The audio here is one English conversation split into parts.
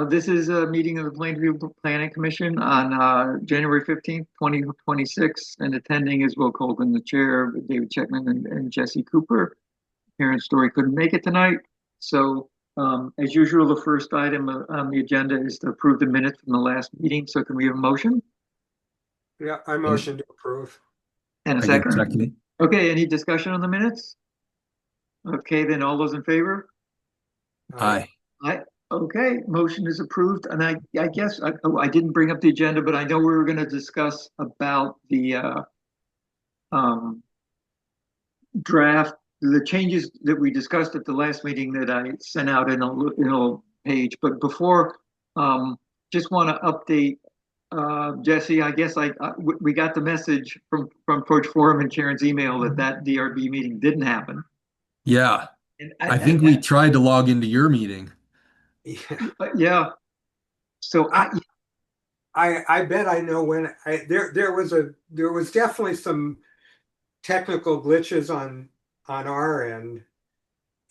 This is a meeting of the Plainview Planning Commission on January 15th, 2026, and attending is Will Colvin, the chair, David Checkman, and Jesse Cooper. Karen Story couldn't make it tonight. So, as usual, the first item on the agenda is to approve the minutes from the last meeting. So, can we have a motion Yeah, I motion to approve. and a I give second? second. Okay, any discussion on the minutes? Okay, then all those in favor? Aye. I, okay, motion is approved, and I guess, I didn't bring up the agenda, but I know we were gonna discuss about the, um, draft, the changes that we discussed at the last meeting that I sent out in a page, but before, just wanna update, Jesse, I guess we got the message from Coach Forum and Sharon's email that DRB meeting didn't happen. Yeah. And I think we tried to log into your meeting. Yeah. yeah, so I bet I know when there was definitely some technical glitches on our end,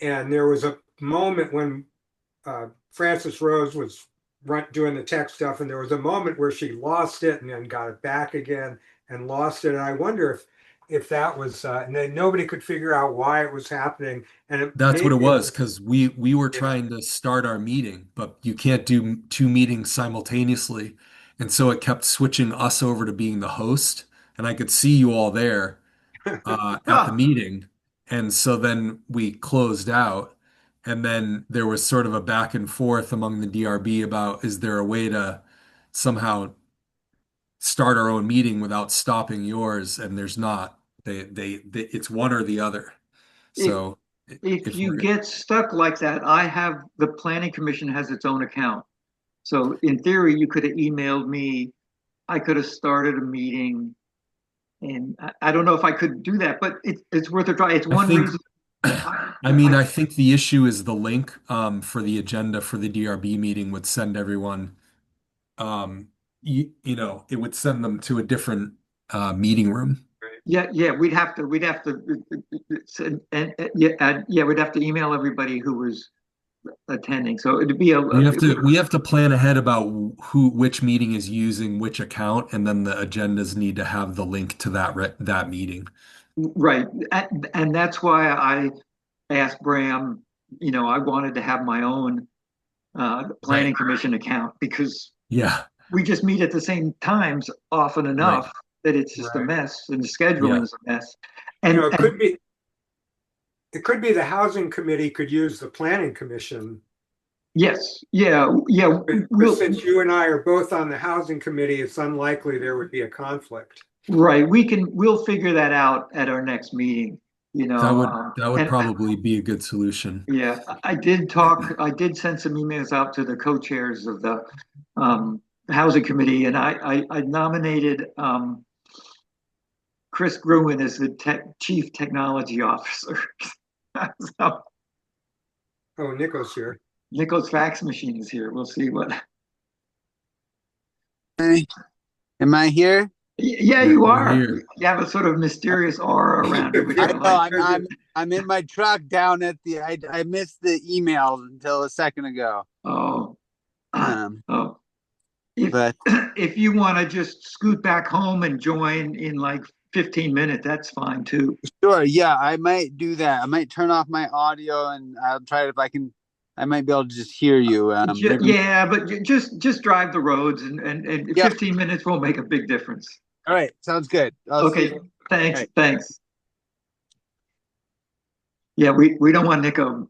and there was a moment when Frances Rose was doing the tech stuff, and there was a moment where she lost it and then got it back again and lost it. And I wonder if that was and then nobody could figure out why it was happening. And That's what maybe it it was was, because we were yeah. trying to start our meeting, but you can't do two meetings simultaneously. And so it kept switching us over to being the host, and I could see you all there at the meeting. And so then we closed out, and then there was sort of a back and forth among the DRB about is there a way to somehow start our own meeting without stopping yours? And there's not. It's one or the other. if So if if you we're get stuck like that, I have the planning commission has its own account. So in theory, you could have emailed me. I could have started a meeting, and I don't know if I could do that, but it's worth a try. It's I one think, reason. I mean, I think the issue is the link for the agenda for the DRB meeting would send everyone, it would send them to a different meeting room. Yeah, we'd have to, yeah, we'd have to email everybody who was attending. So it'd be We have to plan ahead about which meeting is using which account, and then the agendas need to have the link to that meeting. right, and that's why I asked Bram. I wanted to have my own Right. planning commission account because Yeah. we just meet at the same times often Right. enough that it's just a Right. mess and the scheduling Yeah. is a mess. You And, know, and it could be the housing committee could use the planning commission. yes, yeah, But since you and I are both on the housing committee, it's unlikely there would be a conflict. right. We'll figure that out at our next meeting, That would that would and probably be a good solution. yeah, I did send some emails out to the co-chairs of the housing committee, and I nominated Chris Gruen as the chief technology officer. So Oh, Nichols here. Nichols fax machine is here. We'll see what. Hey, am I here? Yeah, you You're are. here. You have a sort of mysterious aura around you, which I I know like. I'm in my truck down at the I missed the email until a second ago. Oh, Um, oh. If but if you want to just scoot back home and join in like 15 minutes, that's fine too. sure, yeah, I might do that. I might turn off my audio and I'll try it if I can. I might be able to just hear you. Maybe. Yeah, but just drive the roads and Yeah. 15 minutes won't make a big difference. All right. Sounds good. I'll see Okay, you. thanks, All right. thanks. Yeah, we don't want Nico.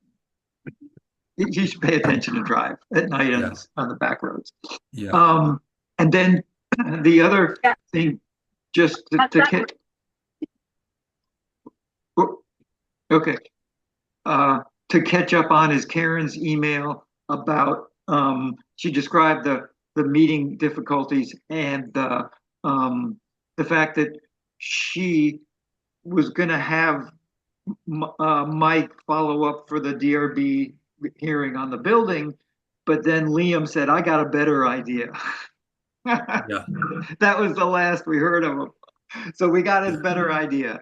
You should pay attention to drive at night Yeah. on the back roads. Yeah. And then the other thing, just okay, to catch up on is Karen's email about she described the meeting difficulties and the fact that she was going to have Mike follow up for the DRB hearing on the building, but then Liam said, "I got a better idea." Yeah. That was the last we heard of him. So we got his better idea.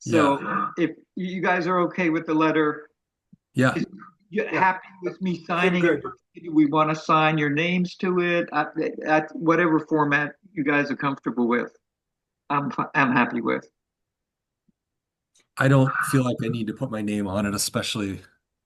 Yeah. So if you guys are okay with the letter, Yeah. You Yeah. happy with me signing it? Good. Do we want to sign your names to it at whatever format you guys are comfortable with? I'm happy with. I don't feel like I need to put my name on it, especially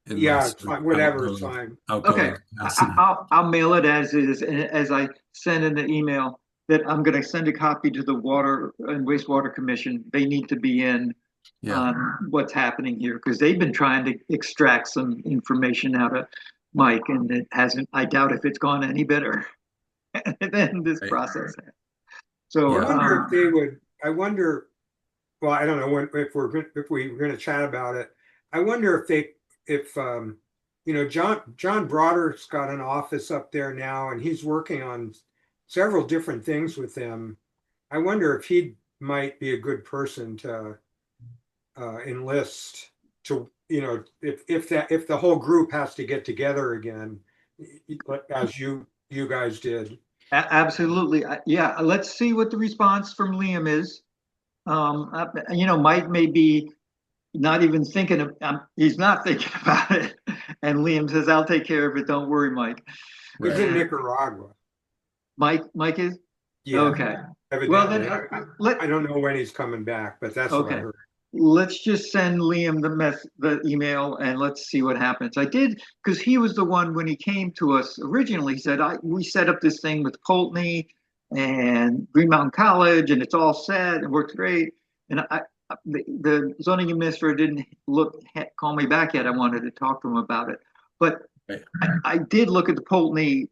in my Yeah, sort it's of fine. Whatever, it's outgoing fine. Okay, capacity. I'll mail it as is, and as I send in the email that I'm going to send a copy to the Water and Wastewater Commission. They need to be in Yeah. on what's happening here because they've been trying to extract some information out of Mike, and it hasn't. I doubt if it's gone any better than this Right. process. I So, Yeah. wonder if they would. I wonder. Well, I don't know if we're going to chat about it. I wonder if John Broder's got an office up there now, and he's working on several different things with them. I wonder if he might be a good person to enlist to, if the whole group has to get together again, as you guys did. absolutely, yeah. Let's see what the response from Liam is. Mike may be not even thinking of. He's not thinking about it, and Liam says, "I'll take care of it. Don't worry, Mike." He's in Right. Nicaragua. Mike is Yeah, okay. Well, evidently. then I don't know when he's coming back, but that's what I okay. heard. Let's just send Liam the email and let's see what happens. I did because he was the one when he came to us originally. He said, we set up this thing with Pulteney and Green Mountain College, and it's all set. It works great." And the zoning administrator didn't call me back yet. I wanted to talk to him about it, but Right. I did look at the Pulteney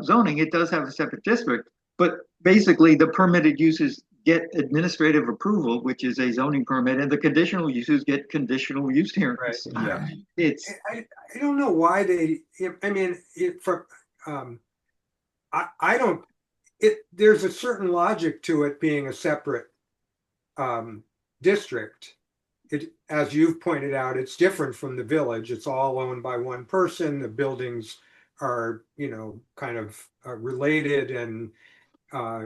zoning. It does have a separate district, but basically the permitted uses get administrative approval, which is a zoning permit, and the conditional uses get conditional use hearings. Right. Yeah. It's I don't know why I mean, I don't, there's a certain logic to it being a separate district. As you've pointed out, it's different from the village. It's all owned by one person. The buildings are, kind of related, and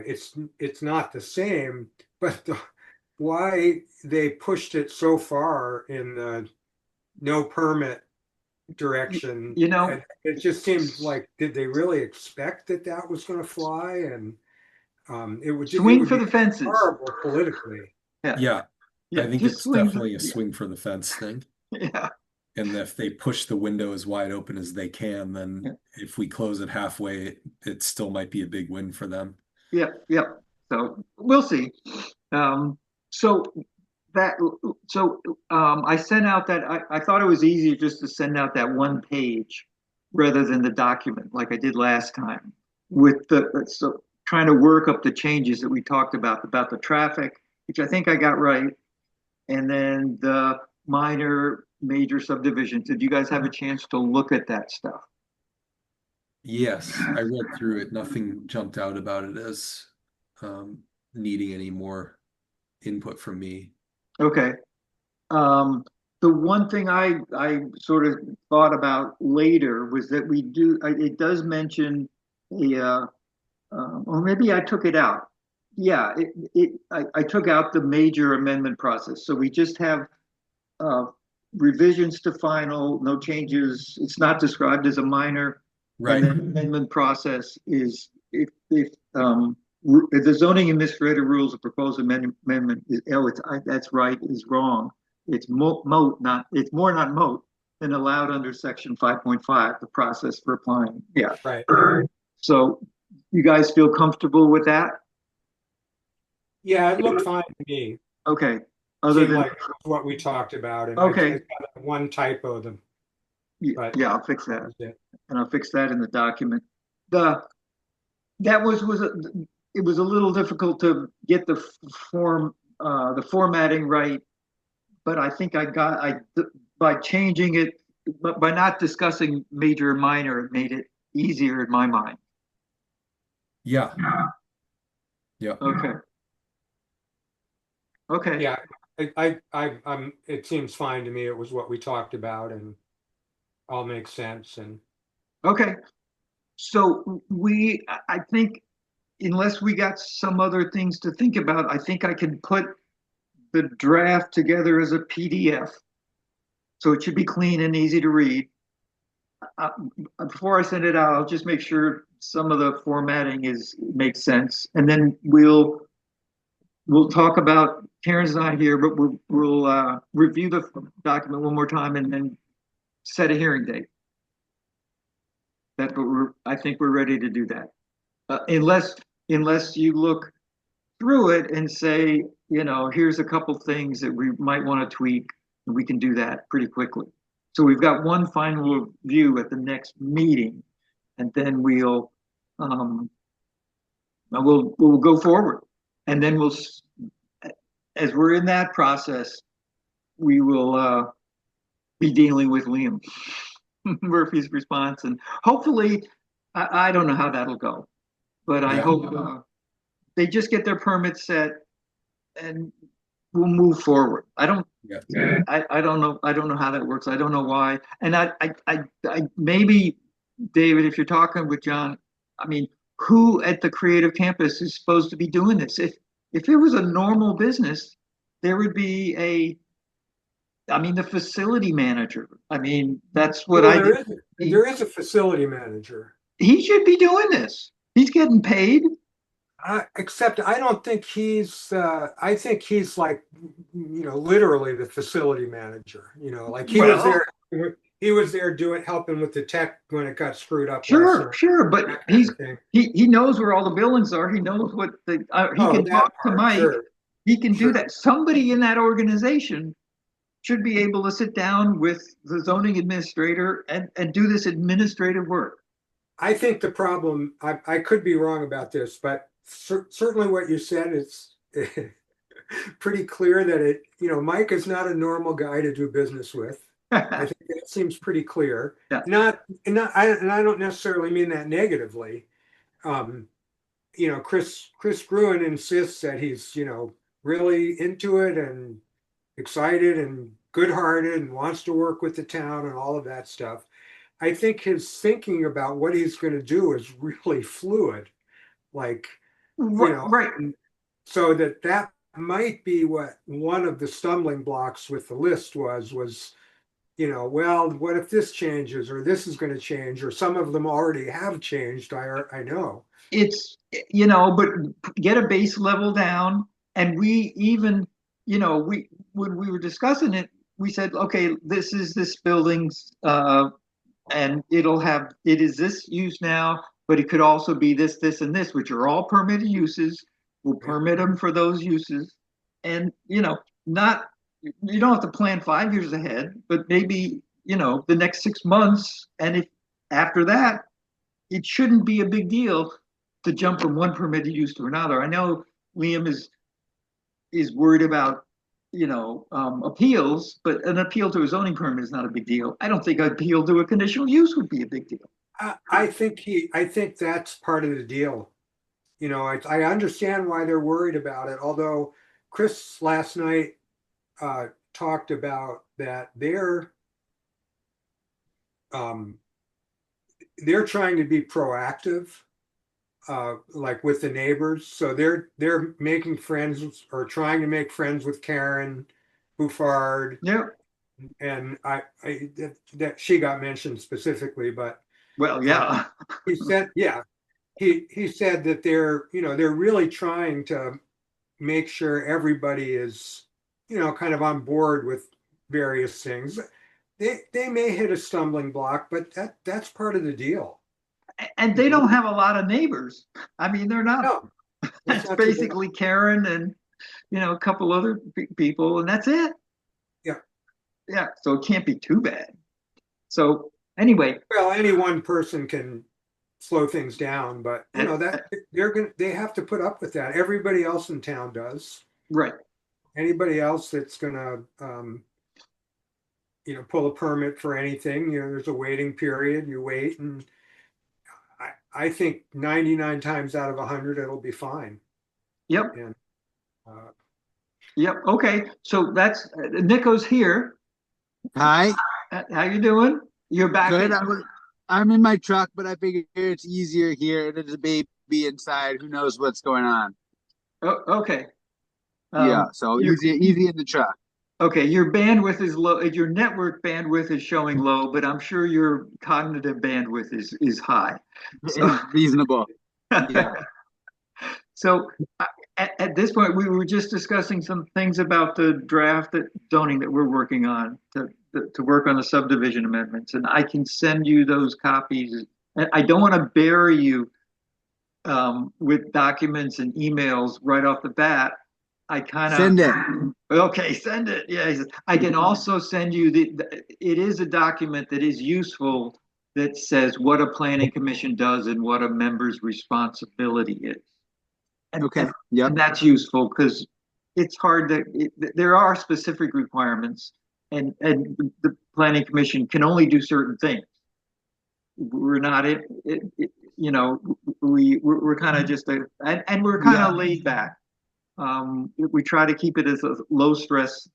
it's not the same. But why they pushed it so far in the no permit direction, it just seemed like, did they really expect that was going to fly? And it would for the fences. horrible politically. Yeah. I think it's definitely a swing for the fence thing. Yeah. And if they push the window as wide open as they can, then if we close it halfway, it still might be a big win for them. Yeah. So we'll see. I sent out that I thought it was easier just to send out that one page rather than the document like I did last time with trying to work up the changes that we talked about the traffic, which I think I got right, and then the major subdivisions. Did you guys have a chance to look at that stuff? Yes, I read through it. Nothing jumped out about it as needing any more input from me. Okay. The one thing I sort of thought about later was that it does mention or maybe I took it out. Yeah, I took out the major amendment process. So we just have revisions to final, no changes. It's not described as a minor. Right. And then amendment process is if the zoning administrator rules a proposed amendment is that's right is wrong. It's moot, it's more not moot than allowed under section 5.5, the process for applying. Yeah. Right. So you guys feel comfortable with that? Yeah, it looked fine to me. Okay. Other Seemed than like what we talked about. And okay. I got one typo. Yeah, I'll fix that. And I'll fix that in the document. It was a little difficult to get the formatting right, but I think by changing it, but by not discussing major and minor, it made it easier in my mind. Yeah. Okay. Yeah, I'm. It seems fine to me. It was what we talked about, and all makes sense. And okay, so I think, unless we got some other things to think about, I think I can put the draft together as a PDF. So it should be clean and easy to read. uh, before I send it out, I'll just make sure some of the formatting makes sense, and then we'll talk about. Karen's not here, but we'll review the document one more time and then set a hearing date. That's what I think we're ready to do that. Unless you look through it and say, here's a couple things that we might want to tweak, and we can do that pretty quickly. So we've got one final review at the next meeting, and then we'll go forward, and then as we're in that process, we will be dealing with Liam Murphy's response, and hopefully, I don't know how that'll go, but I hope they just get their permit set, and we'll move forward. I don't know. I don't know how that works. I don't know why. And I maybe, David, if you're talking with John, I mean, who at the Creative Campus is supposed to be doing this? If it was a normal business, there would be the facility manager. I mean, that's what there is a facility manager. He should be doing this. He's getting paid. Except I don't think I think he's like, literally the facility manager, like he was there helping with the tech when it got screwed up. Sure. But he knows where all the buildings are. He knows what he can talk to Mike. Sure. He can do that. Somebody in that organization should be able to sit down with the zoning administrator and do this administrative work. I think the problem, I could be wrong about this, but certainly what you said is pretty clear that Mike is not a normal guy to do business with. I think it seems pretty clear. Yeah. I don't necessarily mean that negatively. Chris Gruen insists that he's, really into it and excited and good-hearted and wants to work with the town and all of that stuff. I think his thinking about what he's going to do is really fluid. Like, right. So that might be what one of the stumbling blocks with the list was, well, what if this changes, or this is going to change, or some of them already have changed. I know. It's, but get a base level down. And we even, when we were discussing it, we said, okay, this is this building's, and it is this use now, but it could also be this, and this, which are all permitted uses. We'll permit them for those uses. And, you don't have to plan 5 years ahead, but maybe, the next 6 months. And if after that, it shouldn't be a big deal to jump from one permitted use to another. I know Liam is worried about, appeals, but an appeal to a zoning permit is not a big deal. I don't think an appeal to a conditional use would be a big deal. I think that's part of the deal. I understand why they're worried about it. Although Chris last night talked about that they're trying to be proactive, like with the neighbors. So they're making friends or trying to make friends with Karen Buffard. Yeah. And that she got mentioned specifically, but he said, he said that they're really trying to make sure everybody is, kind of on board with various things. They may hit a stumbling block, but that's part of the deal. And they don't have a lot of neighbors. I mean, they're not. No, it's basically Karen and, a couple other people, and that's it. Yeah. Yeah. So it can't be too bad. So anyway. Well, any one person can slow things down, but they have to put up with that. Everybody else in town does. Right. Anybody else that's gonna pull a permit for anything, there's a waiting period. You wait, and I think 99 times out of 100 it'll be fine. Yep. And, yep. Okay. So that's Nico's here. Hi. How you doing? You're back. Good. I'm in my truck, but I figure it's easier here. There's a baby inside. Who knows what's going on? Oh, okay. Yeah. So easy in the truck. Okay, your bandwidth is low, your network bandwidth is showing low, but I'm sure your cognitive bandwidth is high. So, It's reasonable. Yeah. so at this point, we were just discussing some things about the draft that zoning that we're working on to work on the subdivision amendments, and I can send you those copies. And I don't want to bury you with documents and emails right off the bat. I kind Send it. of okay, send it. Yeah, I can also send you it is a document that is useful that says what a planning commission does and what a member's responsibility is. Okay. Yep. And that's useful because it's hard there are specific requirements and the planning commission can only do certain things. We're not you know, we're kind of just and we're kind of laid back. We try to keep it as a low stress,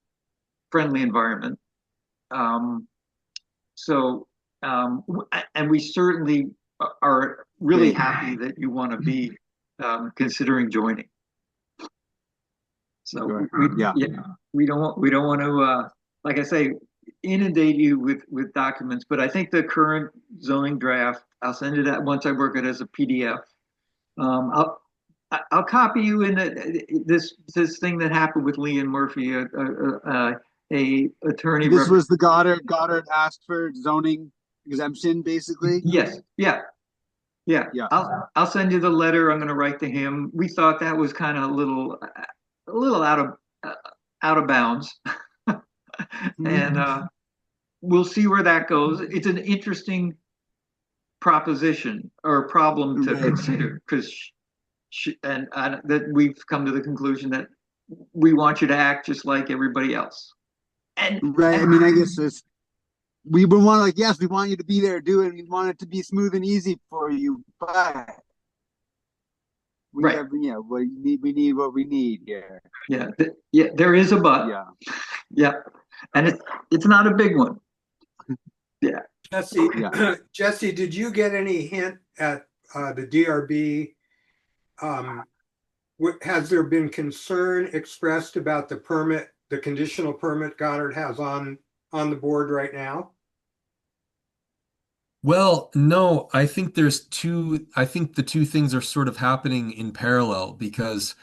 friendly environment. Um, so, and we certainly are really happy that you want to be considering joining. So Yeah. we don't want to, like I say, inundate you with documents. But I think the current zoning draft, I'll send it out once I work it as a PDF. Um, I'll I'll copy you in this thing that happened with Lee and Murphy, a attorney. This was the Goddard asked for zoning exemption, basically. Yes, yeah, yeah. Yeah. I'll send you the letter I'm going to write to him. We thought that was kind of a little out of bounds, and we'll see where that goes. It's an interesting proposition or problem to consider because and that we've come to the conclusion that we want you to act just like everybody else. And Right. I mean, I guess we would want, like, yes, we want you to be there, do it. We want it to be smooth and easy for you, but we Right. have, you know, we need what we need here. yeah, yeah, there is a but. Yeah. Yeah, and it's not a big one. Yeah. Jesse, Yeah. Jesse, did you get any hint at the DRB? Has there been concern expressed about the permit, the conditional permit Goddard has on the board right now? Well, no, I think I think the two things are sort of happening in parallel because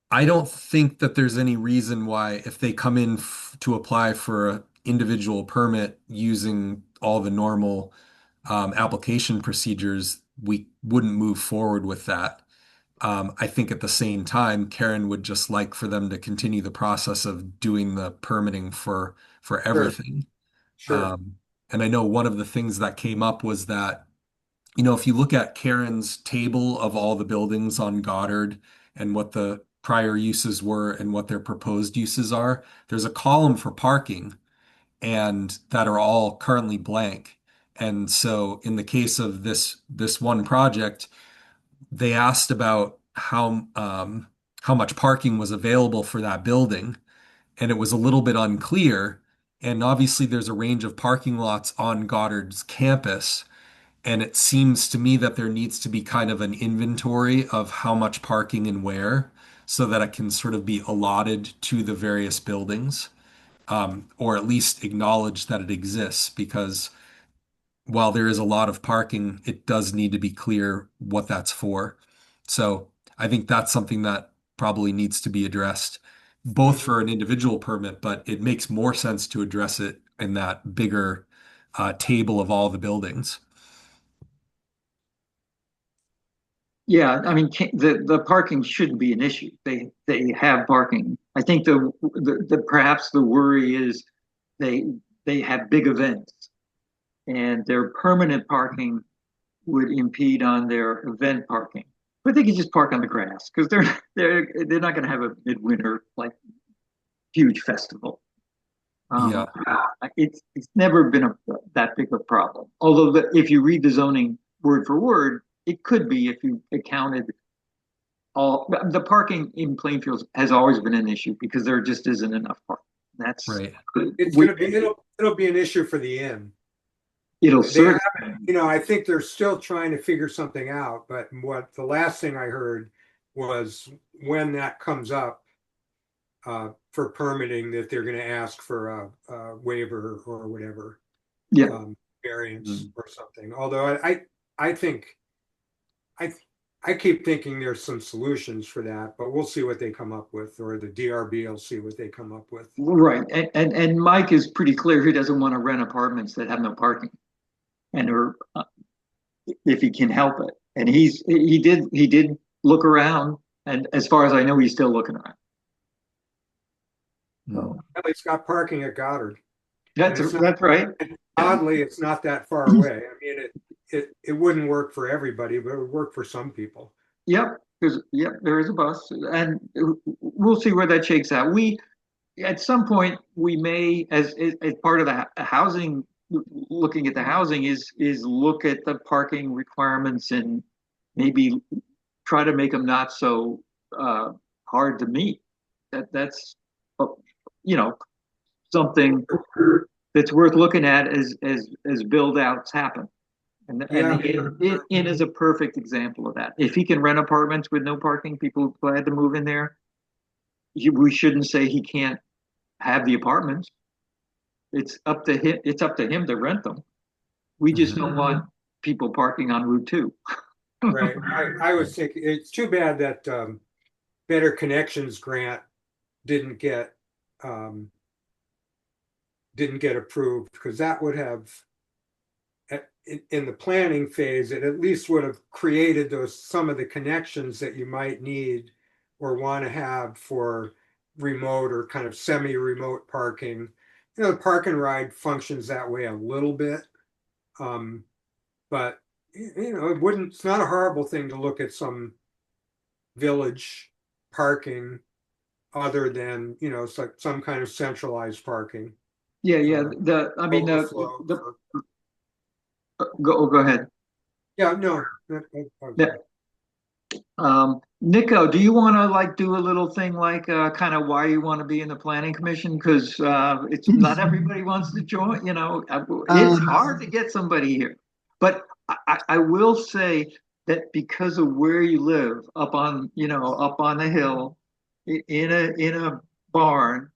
I don't think that there's any reason why if they come in to apply for an individual permit using all the normal application procedures, we wouldn't move forward with that. I think at the same time, Karen would just like for them to continue the process of doing the permitting for everything. Sure. And I know one of the things that came up was that, you know, if you look at Karen's table of all the buildings on Goddard and what the prior uses were and what their proposed uses are, there's a column for parking and that are all currently blank. And so in the case of this one project, they asked about how much parking was available for that building, and it was a little bit unclear. And obviously, there's a range of parking lots on Goddard's campus, and it seems to me that there needs to be kind of an inventory of how much parking and where, so that it can sort of be allotted to the various buildings, or at least acknowledge that it exists, because while there is a lot of parking, it does need to be clear what that's for. So I think that's something that probably needs to be addressed, both for an individual permit, but it makes more sense to address it in that bigger table of all the buildings. Yeah, I mean, the parking shouldn't be an issue. They have parking. I think the perhaps the worry is they have big events and their permanent parking would impede on their event parking. But they can just park on the grass because they're not going to have a midwinter like huge festival. Yeah. It's never been that big a problem. Although if you read the zoning word for word, it could be if you accounted all the parking in Plainfield has always been an issue because there just isn't enough parking. That's Right. It's gonna be it'll be an issue for the inn. It'll They certainly. haven't, you know, I think they're still trying to figure something out, but what the last thing I heard was when that comes up for permitting that they're going to ask for a waiver or whatever, Yeah, variance or something. Although I think I keep thinking there's some solutions for that, but we'll see what they come up with, or the DRB will see what they come up with. right. And Mike is pretty clear he doesn't want to rent apartments that have no parking, and or if he can help it. And he did look around, and as far as I know, he's still looking around. So Mm. Well, it's got parking at Goddard. that's And it's not- that's right. Oddly, it's not that far away. I mean, it wouldn't work for everybody, but it would work for some people. Yep, there is a bus, and we'll see where that shakes out. We at some point we may, as part of the housing, looking at the housing is look at the parking requirements and maybe try to make them not so hard to meet. That's you know something that's worth looking at as build outs happen. And Yeah. the inn is a perfect example of that. If he can rent apartments with no parking, people glad to move in there. We shouldn't say he can't have the apartments. It's up to him. It's up to him to rent them. We just don't want people parking on Route 2. Right. I was thinking it's too bad that Better Connections grant didn't get approved, because that would have, in the planning phase, it at least would have created some of the connections that you might need or want to have for remote or kind of semi-remote parking. The park and ride functions that way a little bit, but it's not a horrible thing to look at some village parking other than some kind of centralized parking. Yeah. Overflow. Go ahead. Yeah, no. Nico, do you want to do a little thing kind of why you want to be in the planning commission? Because it's not everybody wants to join. It's hard to get somebody here. But I will say that because of where you live, up on the hill, in a barn,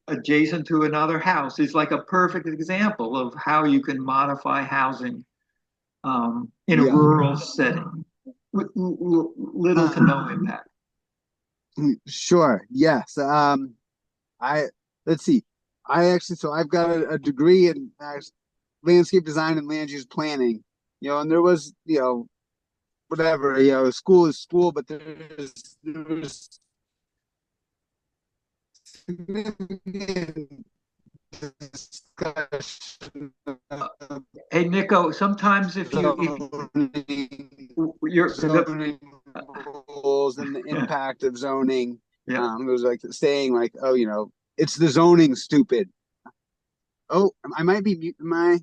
adjacent to another house, is like a perfect example of how you can modify housing in a rural setting with little to no impact. Sure. Yes. Let's see. I've got a degree in landscape design and land use planning. And there was, whatever, school is school, but there's significant discussion Hey, Nico, sometimes if you're zoning rules and the impact of zoning. Yeah. It was like saying it's the zoning, stupid. Oh, I might be. Am I?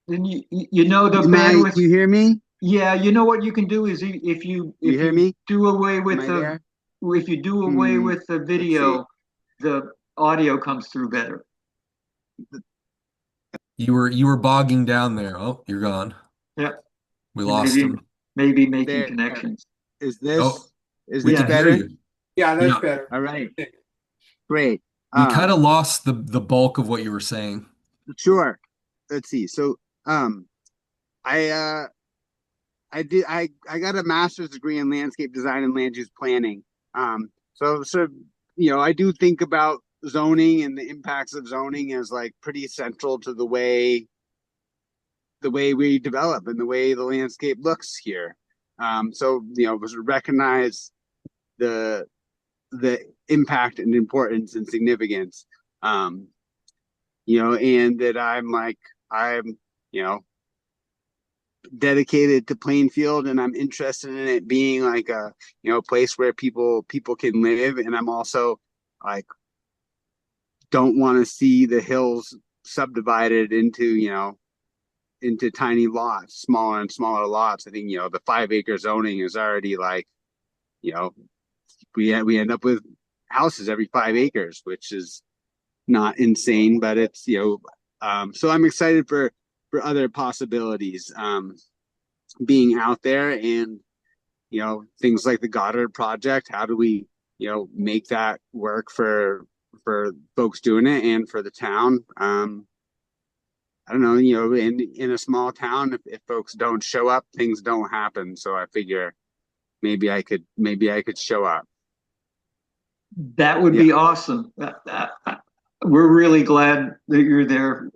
Then the bandwidth. Do you hear me? Yeah, what you can do is if you hear me? do away with Am I there? if you do away with the video, the audio comes through better. You were bogging down there. Oh, you're gone. Yeah. We lost him. Maybe making There. connections. Is this? Oh, Is we this can hear better? you. Yeah, that's Yeah. better. All right. Great. We kind of lost the bulk of what you were saying. Sure. Let's see. So, I got a master's degree in landscape design and land use planning. So I do think about zoning and the impacts of zoning as pretty central to the way we develop and the way the landscape looks here. Recognize the impact and importance and significance. And that I'm dedicated to Plainfield, and I'm interested in it being a place where people can live. And I'm also don't want to see the hills subdivided into tiny lots, smaller and smaller lots. I think the 5-acre zoning is already we end up with houses every 5 acres, which is not insane, but it's so I'm excited for other possibilities being out there, and things like the Goddard project. How do we make that work for for folks doing it and for the town. I don't know, in a small town, if folks don't show up, things don't happen. So I figure maybe I could show up. That would Yeah. be awesome. We're really glad that you're there.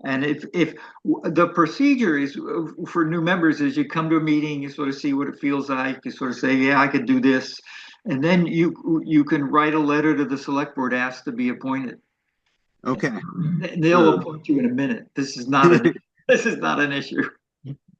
And if the procedure is for new members is you come to a meeting, you sort of see what it feels like, you sort of say, yeah, I could do this. And then you can write a letter to the select board, ask to be appointed. Okay. They'll appoint you in a minute. This is not this is not an issue.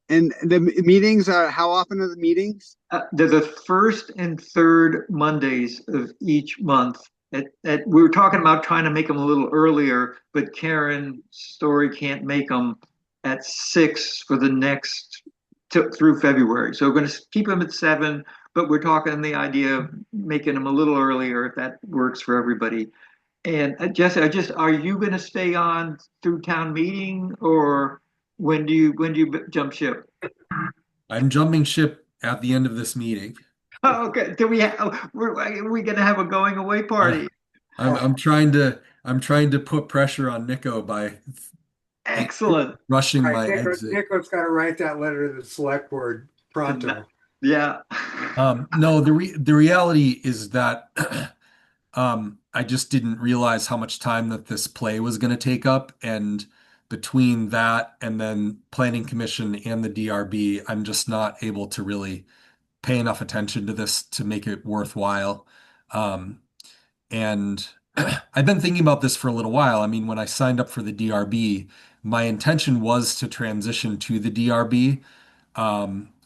And the meetings are, how often are the meetings? They're the first and third Mondays of each month. We were talking about trying to make them a little earlier, but Karen Story can't make them at 6 for the next through February. So we're going to keep them at 7, but we're talking the idea of making them a little earlier if that works for everybody. And Jesse, are you going to stay on through town meeting, or when do you jump ship? I'm jumping ship at the end of this meeting. Oh, okay. Do we have, are we gonna have a going away party? I'm trying to put pressure on Nico by Excellent. rushing All my right, exit. Nico's got to write that letter to the select board pronto. Yeah. No, the reality is that I just didn't realize how much time that this play was going to take up, and between that and then Planning Commission and the DRB, I'm just not able to really pay enough attention to this to make it worthwhile. And I've been thinking about this for a little while. I mean, when I signed up for the DRB, my intention was to transition to the DRB,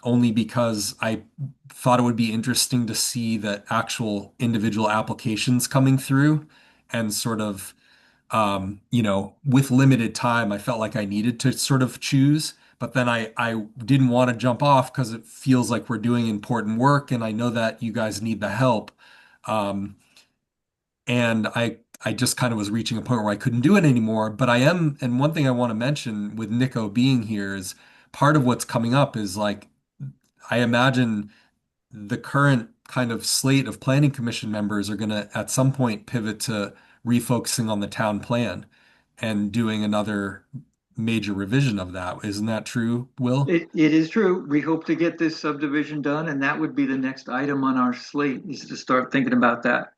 only because I thought it would be interesting to see the actual individual applications coming through and sort of, with limited time, I felt like I needed to sort of choose. But then I didn't want to jump off because it feels like we're doing important work and I know that you guys need the help. Um, and I just kind of was reaching a point where I couldn't do it anymore. But I am, and one thing I want to mention with Nico being here is part of what's coming up is like I imagine the current kind of slate of planning commission members are going to at some point pivot to refocusing on the town plan and doing another major revision of that. Isn't that true, Will? It is true. We hope to get this subdivision done, and that would be the next item on our slate is to start thinking about that.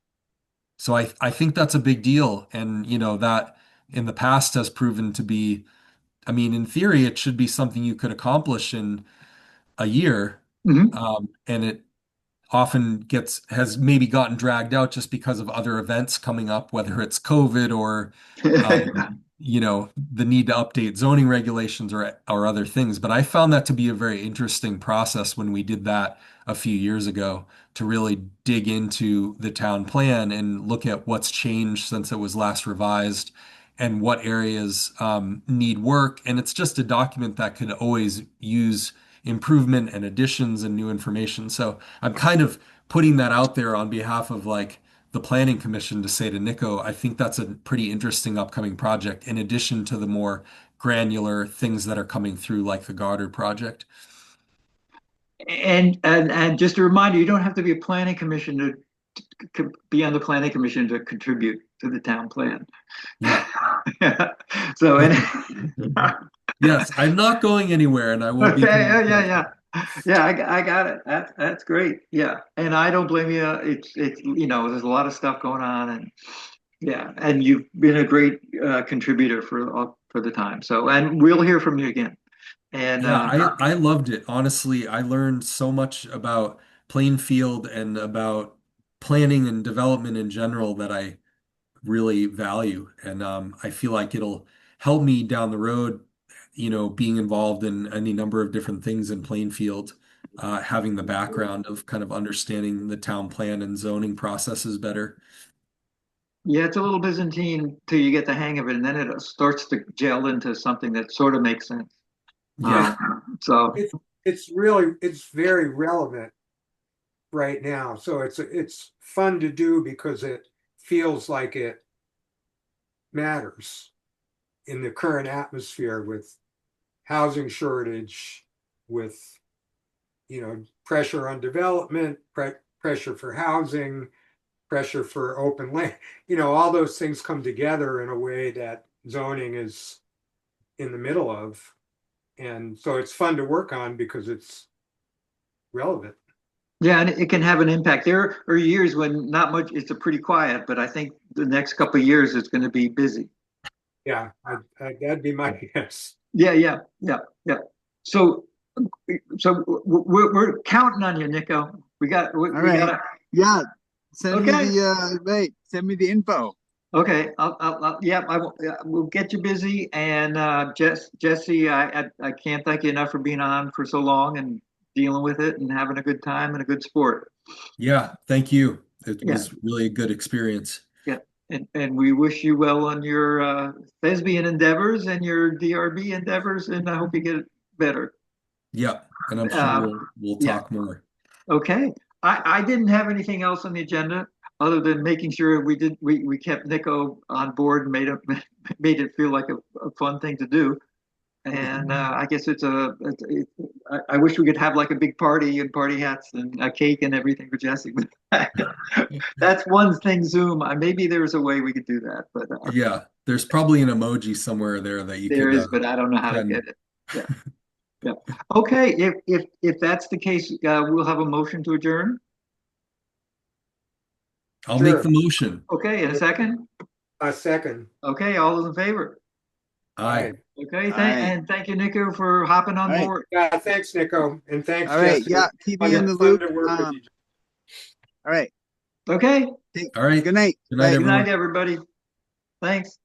So I think that's a big deal. And, that in the past has proven to be, I mean, in theory, it should be something you could accomplish in a year. Mhm. And it often has maybe gotten dragged out just because of other events coming up, whether it's COVID or, the need to update zoning regulations or other things. But I found that to be a very interesting process when we did that a few years ago to really dig into the town plan and look at what's changed since it was last revised and what areas need work. And it's just a document that could always use improvement and additions and new information. So I'm kind of putting that out there on behalf of like the planning commission to say to Nico, I think that's a pretty interesting upcoming project in addition to the more granular things that are coming through like the Goddard project. And just a reminder, you don't have to be a planning commission to be on the planning commission to contribute to the town plan. Yeah. So, Yes, I'm not going anywhere and I will be. Yeah. I got it. That's great. Yeah. And I don't blame you. It's, there's a lot of stuff going on and yeah. And you've been a great contributor for the time. So, and we'll hear from you again. And, Yeah, I loved it. Honestly, I learned so much about Plainfield and about planning and development in general that I really value. And I feel like it'll help me down the road, being involved in any number of different things in Plainfield, having the background of kind of understanding the town plan and zoning processes better. yeah, it's a little Byzantine till you get the hang of it. And then it starts to gel into something that sort of makes sense. Yeah. So It's very relevant right now. So it's fun to do because it feels like it matters in the current atmosphere with housing shortage, with pressure on development, pressure for housing, pressure for open land. All those things come together in a way that zoning is in the middle of. And so it's fun to work on because it's relevant. Yeah, and it can have an impact. There are years when not much, it's a pretty quiet, but I think the next couple of years it's going to be busy. Yeah, that'd be my guess. Yeah. So we're counting on you, Nico. We got Yeah. Send Okay. me send me the info. Okay. We'll get you busy. And Jesse, I can't thank you enough for being on for so long and dealing with it and having a good time and a good sport. Yeah, thank you. It Yeah. was really a good experience. Yeah. And we wish you well on your thespian endeavors and your DRB endeavors, and I hope you get better. Yeah, and I'm sure we'll yeah. talk more. Okay. I didn't have anything else on the agenda other than making sure we kept Nico on board and made it feel like a fun thing to do. And I guess I wish we could have like a big party and party hats and a cake and everything for Jesse. That's one thing, Zoom. Maybe there's a way we could do that, but Yeah, there's probably an emoji somewhere there that you there could is, but I don't know how to send. get it. Yeah. Yeah. Okay. If that's the case, we'll have a motion to adjourn. I'll Sure. make the motion. Okay. In a second. A second. Okay. All those in favor? Aye. Okay. Aye. And thank you, Nico, for hopping on All right. board. Yeah, thanks, Nico, and thanks, All right. Jesse. Yeah. Keep me in the Fun loop. to work with All you. right. Okay. All right. Good night. Good night, Good everyone. night, everybody. Thanks.